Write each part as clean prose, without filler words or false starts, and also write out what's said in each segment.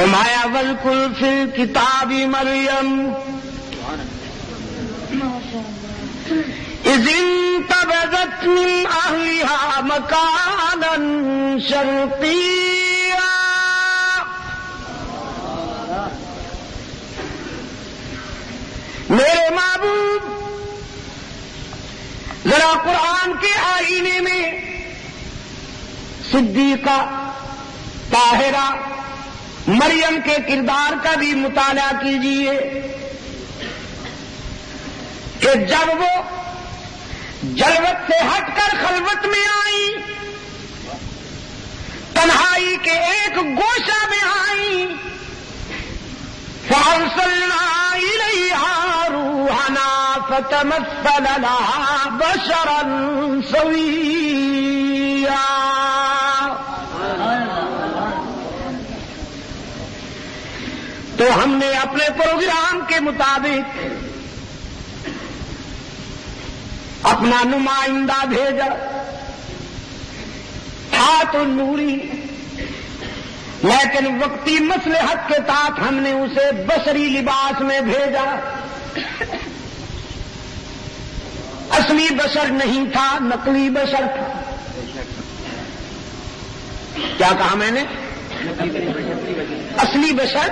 فرمایا وَاذْكُرْ فِي الْكِتَابِ مَرْيَمَ إِذِ انتَبَذَتْ مِنْ أَهْلِهَا مَكَانًا شَرْقِيًّا میرے محبوب ذرا قرآن کے آئینے میں صدیقہ طاہرہ مریم کے کردار کا بھی مطالعہ کیجیے کہ جب وہ جلوت سے ہٹ کر خلوت میں آئی، تنہائی کے ایک گوشہ میں آئی، فَأَرْسَلْنَا إِلَيْهَا رُوحَنَا فَتَمَثَّلَ لَهَا بَشَرًا سَوِيًّا۔ تو ہم نے اپنے پروگرام کے مطابق اپنا نمائندہ بھیجا، تھا تو نوری، لیکن وقتی مصلحت کے تحت ہم نے اسے بشری لباس میں بھیجا۔ اصلی بشر نہیں تھا، نقلی بشر تھا۔ کیا کہا میں نے؟ اصلی بشر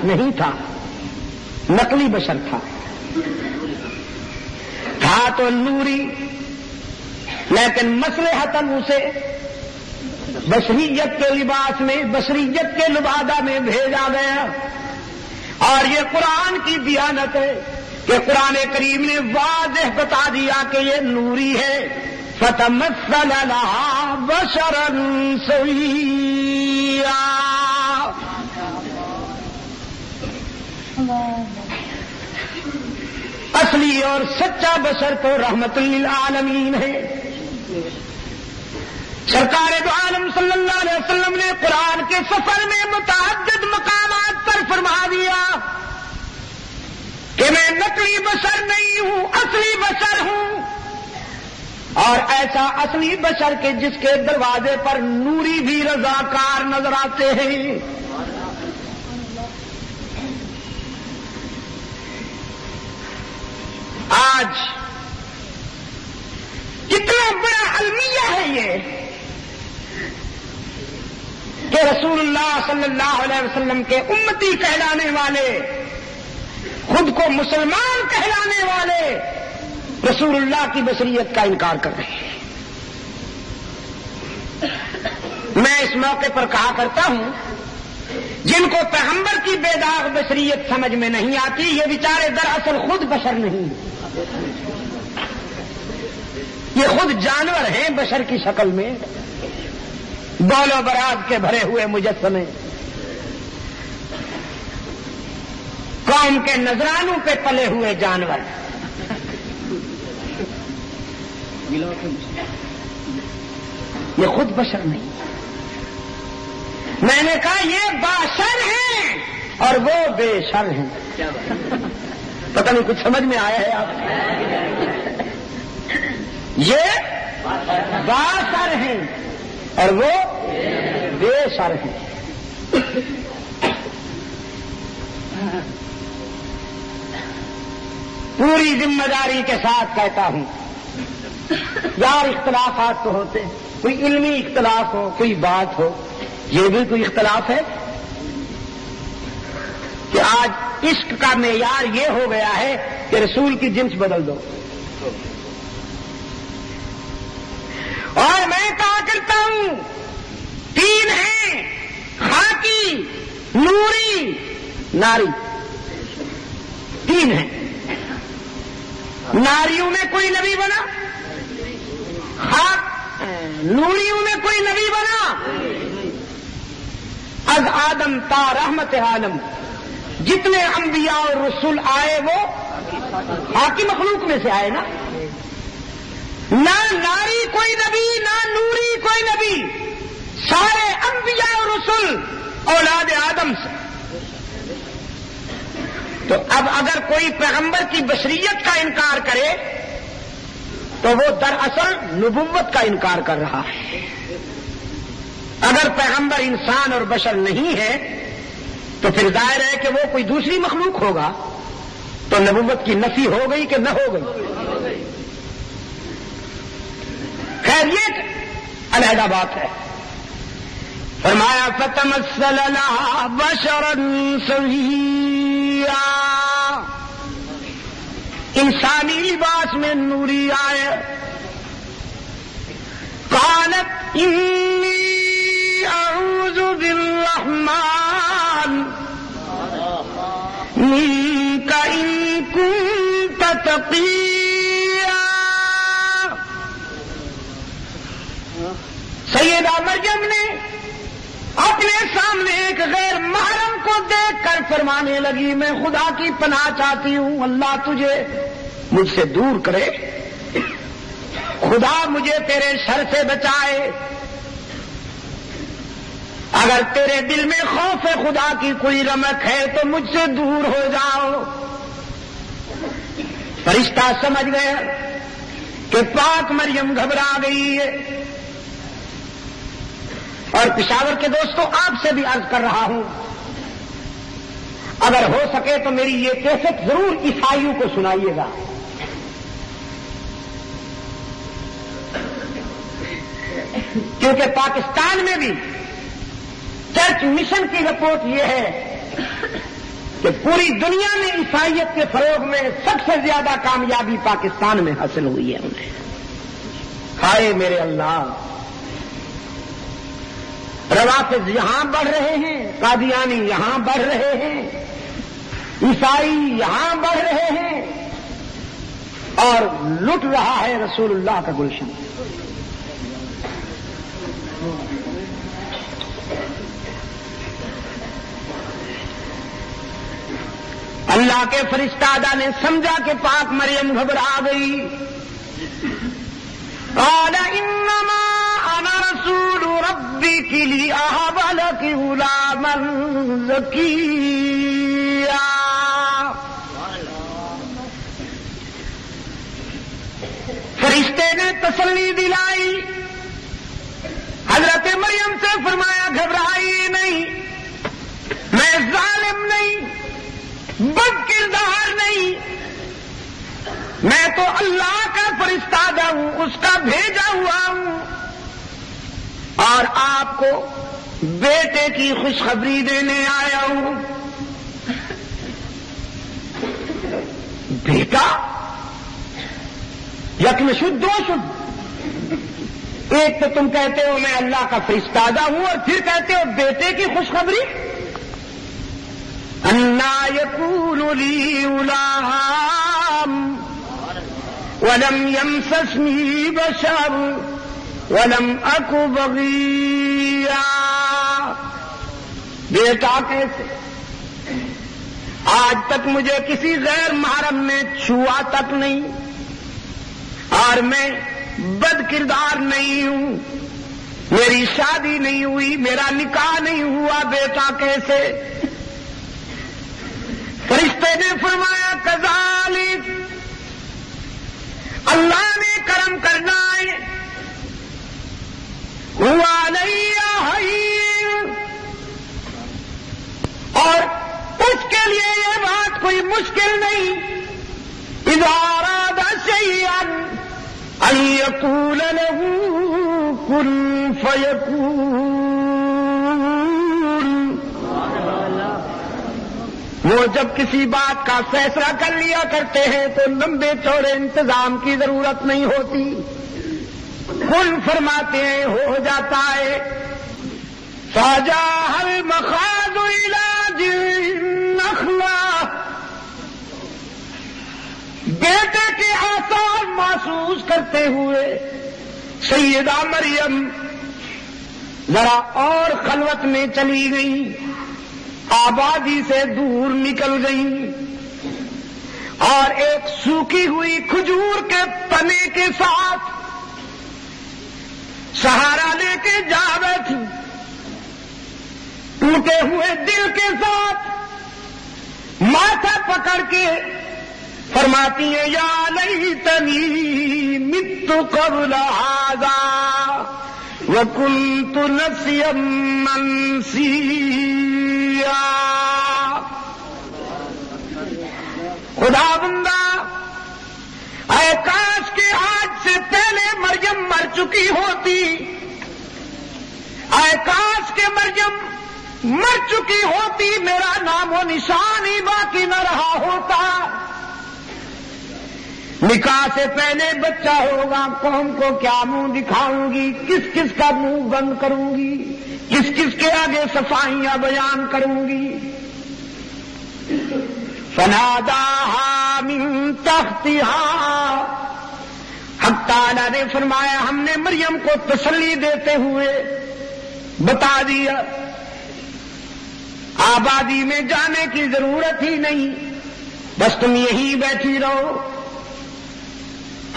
نہیں تھا، نقلی بشر تھا تو نوری، لیکن مصلحتاً اسے بشریت کے لباس میں، بشریت کے لبادہ میں بھیجا گیا۔ اور یہ قرآن کی دیانت ہے کہ قرآن کریم نے واضح بتا دیا کہ یہ نوری ہے۔ فَتَمَثَّلَ لَهَا بَشَرًا سَوِيًّا۔ اصلی اور سچا بشر تو رحمت للعالمین ہے۔ سرکار دو عالم صلی اللہ علیہ وسلم نے قرآن کے سفر میں متعدد مقامات پر فرما دیا کہ میں نقلی بشر نہیں ہوں، اصلی بشر ہوں، اور ایسا اصلی بشر کے جس کے دروازے پر نوری بھی رضاکار نظر آتے ہیں۔ آج کتنا بڑا المیہ ہے یہ کہ رسول اللہ صلی اللہ علیہ وسلم کے امتی کہلانے والے، خود کو مسلمان کہلانے والے رسول اللہ کی بشریت کا انکار کر رہے ہیں۔ میں اس موقع پر کہا کرتا ہوں، جن کو پیغمبر کی بے داغ بشریت سمجھ میں نہیں آتی، یہ بیچارے دراصل خود بشر نہیں، یہ خود جانور ہیں بشر کی شکل میں، بول و براد کے بھرے ہوئے مجسمے، قوم کے نذرانوں پہ پلے ہوئے جانور۔ یہ خود بشر نہیں۔ میں نے کہا یہ باشر ہیں اور وہ بے شر ہیں۔ پتہ نہیں کچھ سمجھ میں آیا ہے آپ؟ یہ باشر ہیں اور وہ بے شر ہیں۔ پوری ذمہ داری کے ساتھ کہتا ہوں، یار اختلافات تو ہوتے ہیں، کوئی علمی اختلاف ہو، کوئی بات ہو، یہ بھی کوئی اختلاف ہے کہ آج عشق کا معیار یہ ہو گیا ہے کہ رسول کی جنس بدل دو۔ اور میں کہا کرتا ہوں، تین ہیں، خاکی، نوری، ناری، تین ہیں۔ ناریوں میں کوئی نبی بنا؟ خاک نوریوں میں کوئی نبی بنا؟ از آدم تا رحمت عالم جتنے انبیاء اور رسول آئے وہ خاکی مخلوق میں سے آئے نا۔ نہ ناری کوئی نبی، نہ نوری کوئی نبی، سارے انبیاء اور رسول اولاد آدم سے۔ تو اب اگر کوئی پیغمبر کی بشریت کا انکار کرے تو وہ دراصل نبوت کا انکار کر رہا ہے۔ اگر پیغمبر انسان اور بشر نہیں ہے تو پھر ظاہر ہے کہ وہ کوئی دوسری مخلوق ہوگا تو نبوت کی نفی ہو گئی کہ نہ ہو گئی؟ خیر یہ علیحدہ بات ہے. فرمایا فتمثل لها بشرا سویا، انسانی لباس میں نوری آئے. قالت انی اعوذ بالرحمن منک ان کنت تقیا. سیدہ مریم نے اپنے سامنے ایک غیر محرم کو دیکھ کر فرمانے لگی میں خدا کی پناہ چاہتی ہوں، اللہ تجھے مجھ سے دور کرے، خدا مجھے تیرے شر سے بچائے. اگر تیرے دل میں خوف خدا کی کوئی رمق ہے تو مجھ سے دور ہو جاؤ. فرشتہ سمجھ گیا کہ پاک مریم گھبرا گئی ہے. اور پشاور کے دوستوں آپ سے بھی عرض کر رہا ہوں، اگر ہو سکے تو میری یہ کیسٹ ضرور عیسائیوں کو سنائیے گا. کیونکہ پاکستان میں بھی چرچ مشن کی رپورٹ یہ ہے کہ پوری دنیا میں عیسائیت کے فروغ میں سب سے زیادہ کامیابی پاکستان میں حاصل ہوئی ہے انہیں. ہائے میرے اللہ، روافض یہاں بڑھ رہے ہیں، قادیانی یہاں بڑھ رہے ہیں، عیسائی یہاں بڑھ رہے ہیں، اور لٹ رہا ہے رسول اللہ کا گلشن. اللہ کے فرشتہ نے سمجھا کہ پاک مریم گھبرا گئی. قال انما انا رسول ربک لاہب لک غلاما زکیا. فرشتے نے تسلی دلائی، حضرت مریم سے فرمایا گھبرائیے نہیں، میں ظالم نہیں، بد کردار نہیں، میں تو اللہ کا فرشتہ ہوں، اس کا بھیجا ہوا ہوں، اور آپ کو بیٹے کی خوشخبری دینے آیا ہوں. بیٹا یقین شد دو شد، ایک تو تم کہتے ہو میں اللہ کا فرشتہ ہوں اور پھر کہتے ہو بیٹے کی خوشخبری. انا یکون لی غلام ولم یمسسنی بشر ولم اک بغیا. بیٹا کیسے؟ آج تک مجھے کسی غیر محرم نے چھوا تک نہیں، اور میں بد کردار نہیں ہوں، میری شادی نہیں ہوئی، میرا نکاح نہیں ہوا، بیٹا کیسے؟ فرشتے نے فرمایا کذالک، اللہ نے کرم کرنا ہے، ہوا نہیں حین، اور اس کے لیے یہ بات کوئی مشکل نہیں. اذا اراد شیئا ان یقول له کن فیکون. وہ جب کسی بات کا فیصلہ کر لیا کرتے ہیں تو لمبے چوڑے انتظام کی ضرورت نہیں ہوتی، کن فرماتے ہیں ہو جاتا ہے. فجاء المخاض الى النخلہ، بیٹے کے آثار محسوس کرتے ہوئے سیدہ مریم ذرا اور خلوت میں چلی گئی، آبادی سے دور نکل گئی، اور ایک سوکھی ہوئی کھجور کے تنے کے ساتھ سہارا لے کے جا بیٹھی، ٹوٹے ہوئے دل کے ساتھ ماتھا پکڑ کے فرماتی ہیں یا لیتنی مت قبل ھذا وکنت نسیا منسیا. چکی ہوتی، اے کاش کے مریم مر چکی ہوتی، میرا نام و نشان ہی باقی نہ رہا ہوتا۔ نکاح سے پہلے بچہ ہوگا، قوم کو کیا منہ دکھاؤں گی، کس کس کا منہ بند کروں گی، کس کس کے آگے صفائیاں بیان کروں گی۔ فناداہا من تحتہا، حق تعالیٰ نے فرمایا ہم نے مریم کو تسلی دیتے ہوئے بتا دیا آبادی میں جانے کی ضرورت ہی نہیں، بس تم یہی بیٹھی رہو،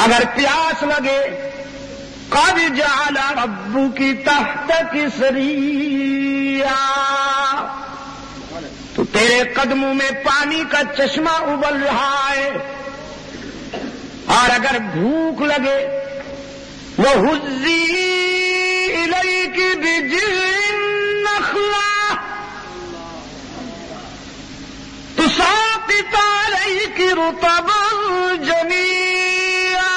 اگر پیاس لگے قد جعل ربک تحتک سریا، تو تیرے قدموں میں پانی کا چشمہ ابل رہا ہے، اور اگر بھوک لگے وَهُزِّي إِلَيْكِ بِجِذْعِ النَّخْلَةِ تُسَاقِطْ عَلَيْكِ رُطَبًا جَنِيًّا،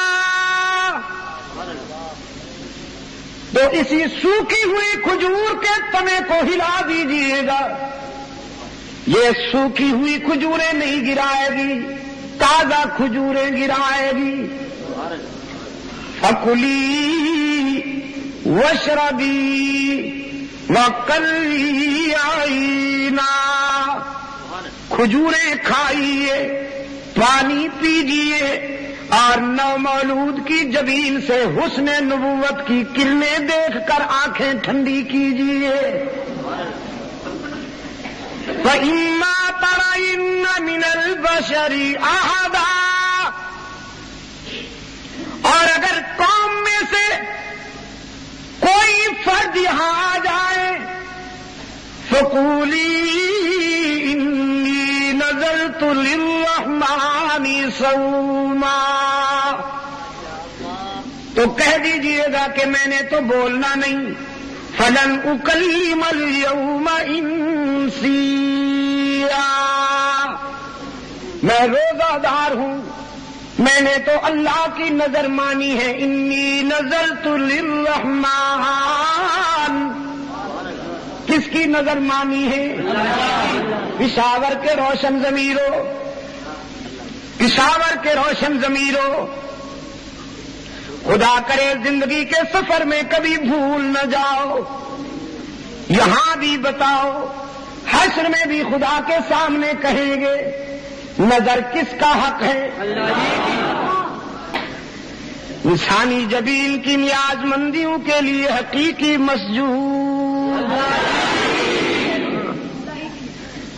تو اسی سوکھی ہوئی کھجور کے تنے کو ہلا دیجیے گا، یہ سوکھی ہوئی کھجوریں نہیں گرائے گی، تازہ کھجوریں گرائے گی۔ فَكُلِي وَاشْرَبِي وَقَرِّي عَيْنًا، کھجوریں کھائیے، پانی پیجیے، اور نومولود کی جبین سے حسن نبوت کی کرنیں دیکھ کر آنکھیں ٹھنڈی کیجیے۔ فَإِمَّا تَرَيِنَّ مِنَ الْبَشَرِ أَحَدًا، اور اگر قوم میں سے کوئی فرد یہاں آ جائے، فَقُولِي إِنِّي نَذَرْتُ لِلرَّحْمَنِ صَوْمًا، تو کہہ دیجئے گا کہ میں نے تو بولنا نہیں، فَلَنْ أُكَلِّمَ الْيَوْمَ إِنسِيًّا، میں روزہ دار ہوں، میں نے تو اللہ کی نظر مانی ہے، انی نذرت للرحمن، کس کی نظر مانی ہے؟ پشاور کے روشن ضمیروں، پشاور کے روشن ضمیروں، خدا کرے زندگی کے سفر میں کبھی بھول نہ جاؤ، یہاں بھی بتاؤ، حشر میں بھی خدا کے سامنے کہیں گے نظر کس کا حق ہے؟ انسانی جبین کی نیاز مندیوں کے لیے حقیقی مسجود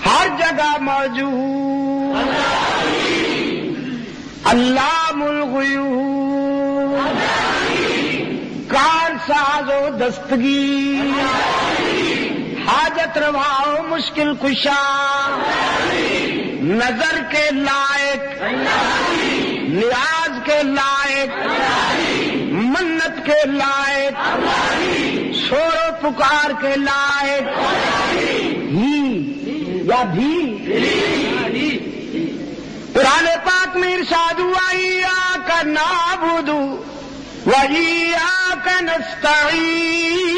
ہر جگہ موجود، علام الغیوب، کار ساز و دستگیر، حاجت روا و مشکل کشا، نظر کے لائق، نیاز کے لائق، منت کے لائق، شور و پکار کے لائق، ہی یا بھی۔ قرآن پاک میں ارشاد ہوا ایاک نعبد و ایاک نستعین،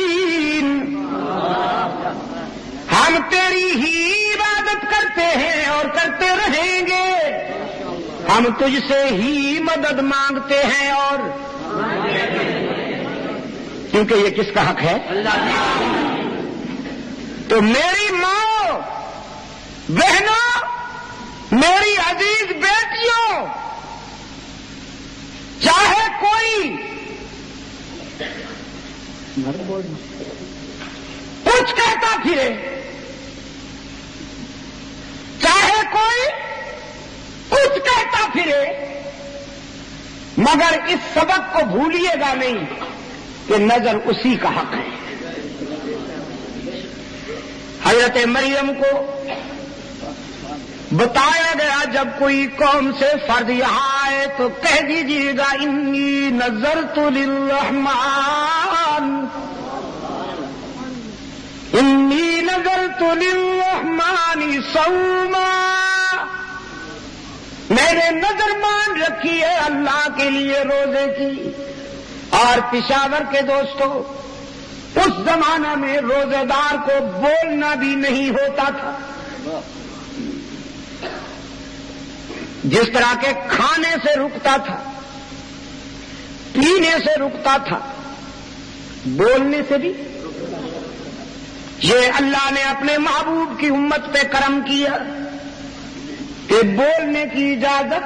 ہم تیری ہی عبادت کرتے ہیں اور کرتے رہیں گے، ہم تجھ سے ہی مدد مانگتے ہیں، اور کیونکہ یہ کس کا حق ہے؟ تو میری ماں، بہنوں، میری عزیز بیٹیوں، چاہے کوئی کچھ کہتا پھرے، چاہے کوئی کچھ کہتا پھرے، مگر اس سبق کو بھولیے گا نہیں کہ نظر اسی کا حق ہے۔ حضرت مریم کو بتایا گیا جب کوئی قوم سے فرد یہاں آئے تو کہہ دیجیے گا انی نذرت للرحمن، انی نذرت للرحمن صوما، میں نے نظر مان رکھی ہے اللہ کے لیے روزے کی، اور پشاور کے دوستوں، اس زمانہ میں روزے دار کو بولنا بھی نہیں ہوتا تھا. جس طرح کے کھانے سے رکتا تھا، پینے سے رکتا تھا، بولنے سے بھی. یہ اللہ نے اپنے محبوب کی امت پہ کرم کیا کہ بولنے کی اجازت،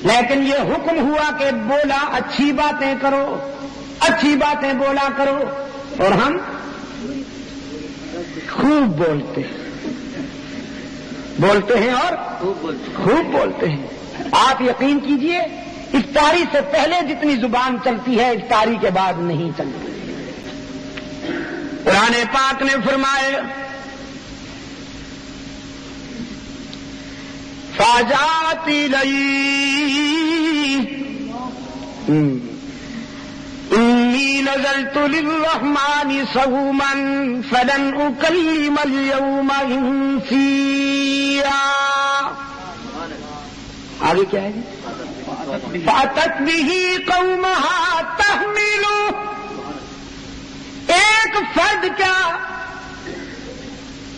لیکن یہ حکم ہوا کہ بولا اچھی باتیں کرو، اچھی باتیں بولا کرو. اور ہم خوب بولتے ہیں اور خوب بولتے ہیں. آپ یقین کیجئے، افطاری سے پہلے جتنی زبان چلتی ہے افطاری کے بعد نہیں چلتی. قرآن پاک نے فرمایا فاجاتی لئی انی نذرت للرحمن صوما فلن اکلم اليوم انسیا. آگے کیا ہے؟ فاتت به قومها تحملوا. ایک فرد کیا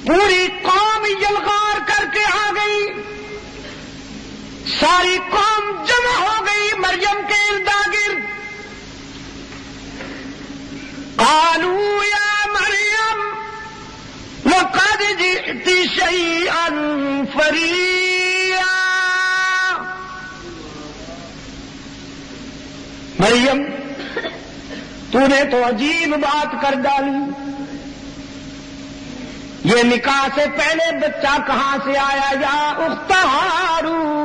پوری قوم یلغار کر کے آ گئی، ساری قوم جمع ہو گئی مریم کے ارد-گرد. قالوا یا مریم لقد جئت شیئا فریا. مریم، تو نے تو عجیب بات کر ڈالی. یہ نکاح سے پہلے بچہ کہاں سے آیا؟ یا اخت ہارون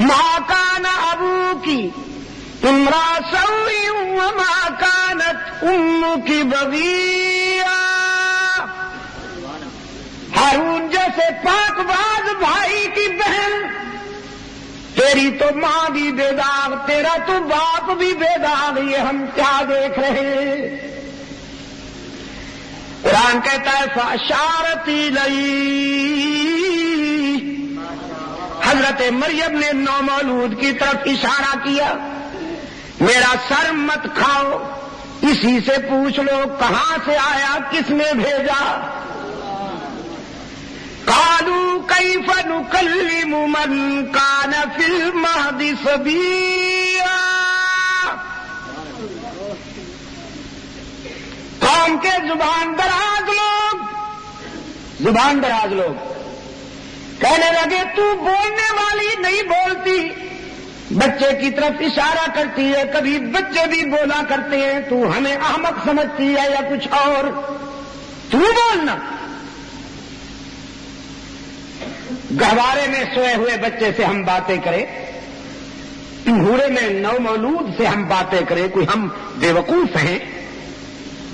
ما کان ابوکی امرا سوء وما کانت امکی بغیا. ہارون جیسے پاک باز بھائی کی بہن، تیری تو ماں بھی بے داغ، تیرا تو باپ بھی بے داغ. یہ ہم کیا دیکھ رہے ہیں؟ قرآن کہتا ہے فاشارت الیہ. حضرت مریم نے نومولود کی طرف اشارہ کیا. میرا سر مت کھاؤ، اسی سے پوچھ لو کہاں سے آیا، کس نے بھیجا. قالوا کیف نکلم من کان فی المہد صبیا. قوم کے زبان دراز لوگ کہنے لگے تو بولنے والی نہیں بولتی، بچے کی طرف اشارہ کرتی ہے، کبھی بچے بھی بولا کرتے ہیں، تو ہمیں احمق سمجھتی ہے یا کچھ اور، تو بولنا. گہوارے میں سوئے ہوئے بچے سے ہم باتیں کریں، انگورے میں نومولود سے ہم باتیں کریں، کوئی ہم بے وقوف ہیں؟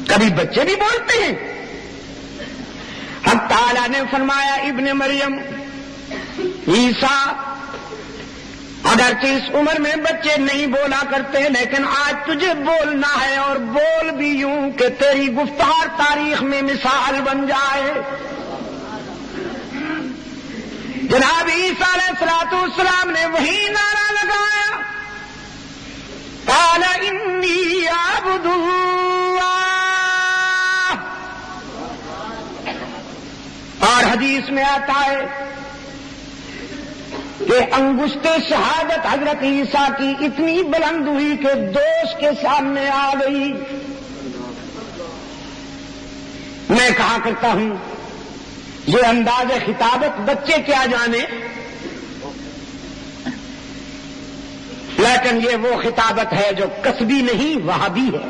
کبھی بچے بھی بولتے ہیں. حق تعالیٰ نے فرمایا ابن مریم، عیسیٰ اگرچہ اس عمر میں بچے نہیں بولا کرتے، لیکن آج تجھے بولنا ہے، اور بول بھی یوں کہ تیری گفتار تاریخ میں مثال بن جائے. جناب عیسیٰ علیہ السلام نے وہی نعرہ لگایا، قال انی عبد اللہ. اور حدیث میں آتا ہے کہ انگشت شہادت حضرت عیسیٰ کی اتنی بلند ہوئی کہ دوست کے سامنے آ گئی. میں کہا کرتا ہوں یہ انداز خطابت بچے کیا جانے، لیکن یہ وہ خطابت ہے جو کسبی نہیں وہابی ہے.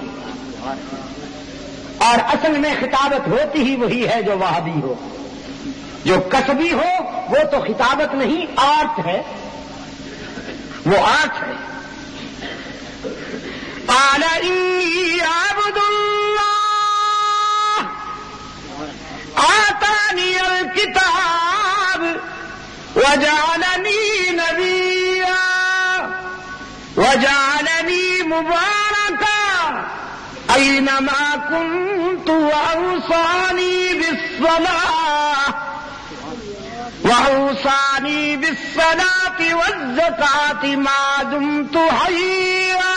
اور اصل میں خطابت ہوتی ہی وہی ہے جو وہابی ہو. جو کسبی ہو وہ تو خطابت نہیں، آرٹ ہے، وہ آرٹ ہے. قال انی عبد اللہ آتانی الکتاب وجعلنی نبیا وجعلنی مبارکا اینما کنت واوصانی بالصلاۃ وَأَوْصَانِي بِالصَّلَاةِ وَالزَّكَاةِ مَا دُمْتُ حَيًّا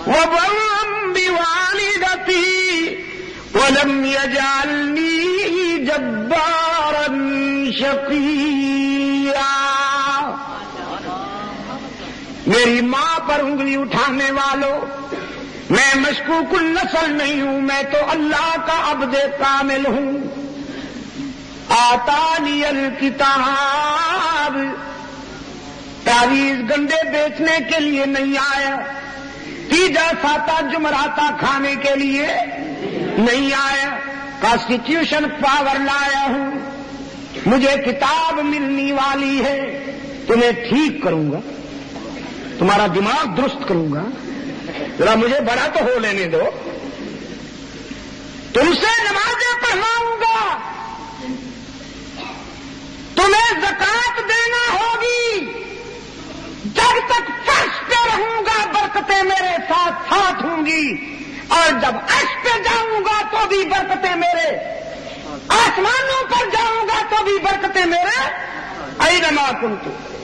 وَبَرًّا بِوَالِدَتِي وَلَمْ يَجْعَلْنِي جَبَّارًا شَقِيًّا۔ میری ماں پر انگلی اٹھانے والوں، میں مشکوک النسل نہیں ہوں، میں تو اللہ کا عبد کامل ہوں۔ آتانی الکتاب، تعویذ گنڈے بیچنے کے لیے نہیں آیا، تیجا ساتا جمراتا کھانے کے لیے نہیں آیا، کانسٹیٹیوشن پاور لایا ہوں، مجھے کتاب ملنے والی ہے، تمہیں ٹھیک کروں گا، تمہارا دماغ درست کروں گا، ذرا مجھے بڑا تو ہو لینے دو، تم سے نمازیں پڑھواؤں گا، تمہیں زکات دینا ہوگی، جب تک فرش پہ رہوں گا برکتیں میرے ساتھ ساتھ ہوں گی، اور جب عرش پہ جاؤں گا تو بھی برکتیں میرے، آسمانوں پر جاؤں گا تو بھی برکتیں میرے، اینما کنتم۔